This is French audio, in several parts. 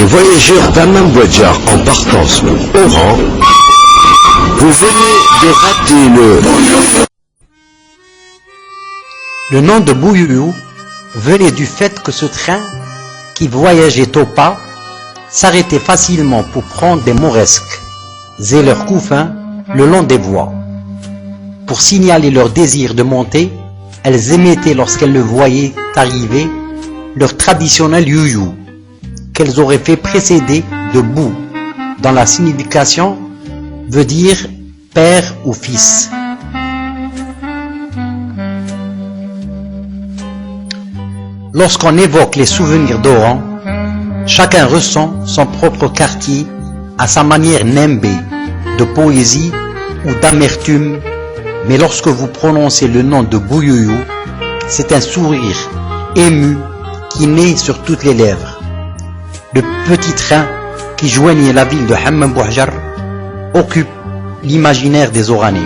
Les voyageurs d'Hammam Bouadjar en partance pour Oran, vous venez de rater Le nom de Bouyouyou venait du fait que ce train, qui voyageait au pas, s'arrêtait facilement pour prendre des mauresques et leurs couffins le long des voies. Pour signaler leur désir de monter, elles émettaient lorsqu'elles le voyaient arriver leur traditionnel youyou, qu'elles auraient fait précéder de bou, dont la signification veut dire père ou fils. Lorsqu'on évoque les souvenirs d'Oran, chacun ressent son propre quartier à sa manière nembé, de poésie ou d'amertume, mais lorsque vous prononcez le nom de Bouyouyou, c'est un sourire ému qui naît sur toutes les lèvres. Le petit train qui joignait la ville de Hammam Bouadjar occupe l'imaginaire des Oranais.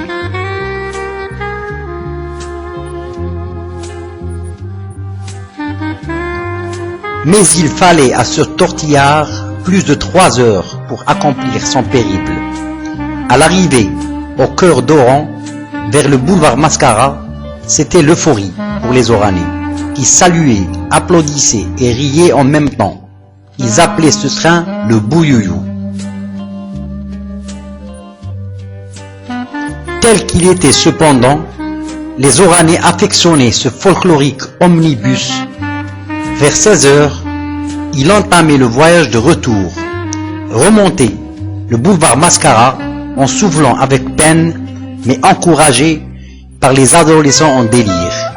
Mais il fallait à ce tortillard plus de 3 heures pour accomplir son périple. À l'arrivée au cœur d'Oran, vers le boulevard Mascara, c'était l'euphorie pour les Oranais, qui saluaient, applaudissaient et riaient en même temps. Ils appelaient ce train le Bouyouyou. Tel qu'il était cependant, les Oranais affectionnaient ce folklorique omnibus. Vers 16 heures, il entamait le voyage de retour, remontait le boulevard Mascara en soufflant avec peine, mais encouragé par les adolescents en délire.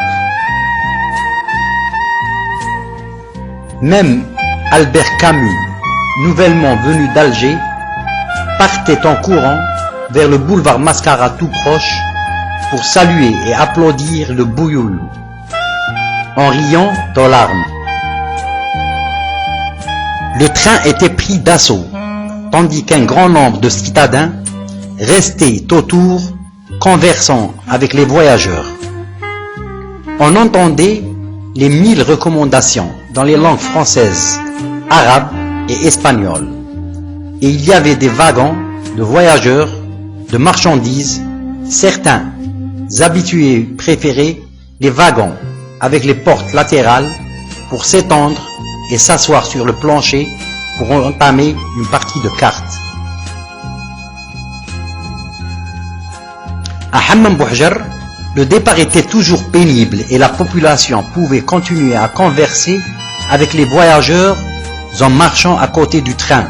Même Albert Camus, nouvellement venu d'Alger, partait en courant vers le boulevard Mascara tout proche pour saluer et applaudir le Bouyouyou, en riant aux larmes. Le train était pris d'assaut, tandis qu'un grand nombre de citadins restaient autour, conversant avec les voyageurs. On entendait les 1000 recommandations dans les langues françaises, arabes et espagnoles. Et il y avait des wagons de voyageurs, de marchandises. Certains habitués préféraient les wagons avec les portes latérales pour s'étendre et s'asseoir sur le plancher pour entamer une partie de cartes. À Hammam Bouadjar, le départ était toujours pénible et la population pouvait continuer à converser avec les voyageurs en marchant à côté du train.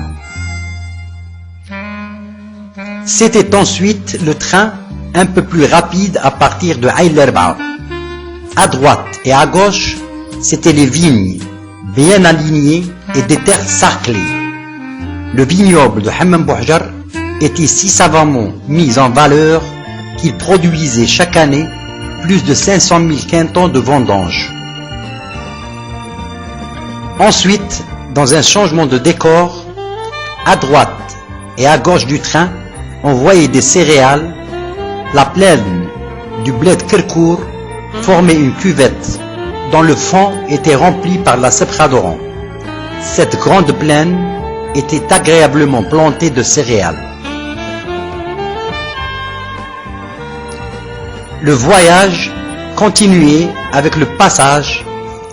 C'était ensuite le train un peu plus rapide à partir de Aïl Erba. À droite et à gauche, c'étaient les vignes, bien alignées et des terres sarclées. Le vignoble de Hammam Bouadjar était si savamment mis en valeur qu'il produisait chaque année plus de 500 000 quintons de vendanges. Ensuite, dans un changement de décor, à droite et à gauche du train, on voyait des céréales. La plaine du bled Kerkour formait une cuvette dont le fond était rempli par la Sepra d'Oran. Cette grande plaine était agréablement plantée de céréales. Le voyage continuait avec le passage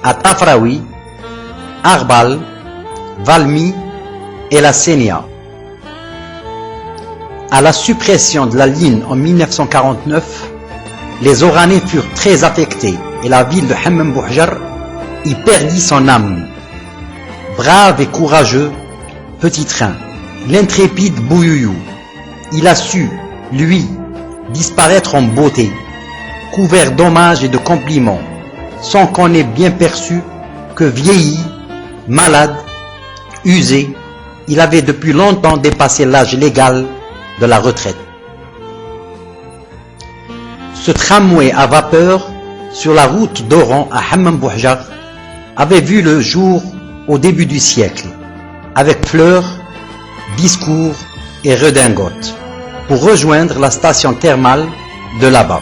à Tafraoui, Arbal, Valmy et la Sénia. À la suppression de la ligne en 1949, les Oranais furent très affectés et la ville de Hammam Bouadjar y perdit son âme. Brave et courageux, petit train, l'intrépide Bouyouyou, il a su, lui, disparaître en beauté, couvert d'hommages et de compliments, sans qu'on ait bien perçu que vieilli, malade, usé, il avait depuis longtemps dépassé l'âge légal de la retraite. Ce tramway à vapeur sur la route d'Oran à Hammam Bouadjar avait vu le jour au début du siècle, avec fleurs, discours et redingotes, pour rejoindre la station thermale de là-bas.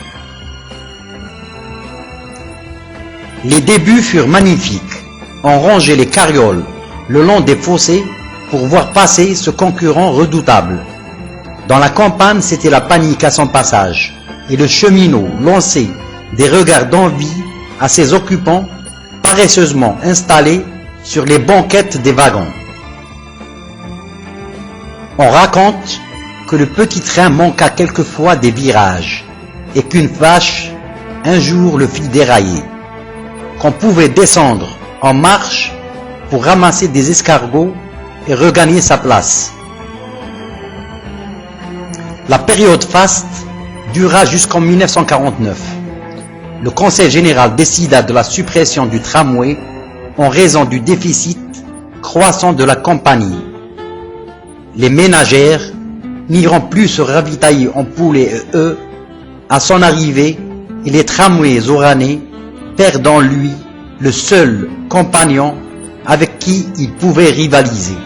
Les débuts furent magnifiques. On rangeait les carrioles le long des fossés pour voir passer ce concurrent redoutable. Dans la campagne, c'était la panique à son passage, et le cheminot lançait des regards d'envie à ses occupants paresseusement installés sur les banquettes des wagons. On raconte que le petit train manqua quelquefois des virages et qu'une vache un jour le fit dérailler, qu'on pouvait descendre en marche pour ramasser des escargots et regagner sa place. La période faste dura jusqu'en 1949. Le Conseil général décida de la suppression du tramway en raison du déficit croissant de la compagnie. Les ménagères n'iront plus se ravitailler en poules et œufs à son arrivée et les tramways oranais perdent en lui le seul compagnon avec qui il pouvait rivaliser.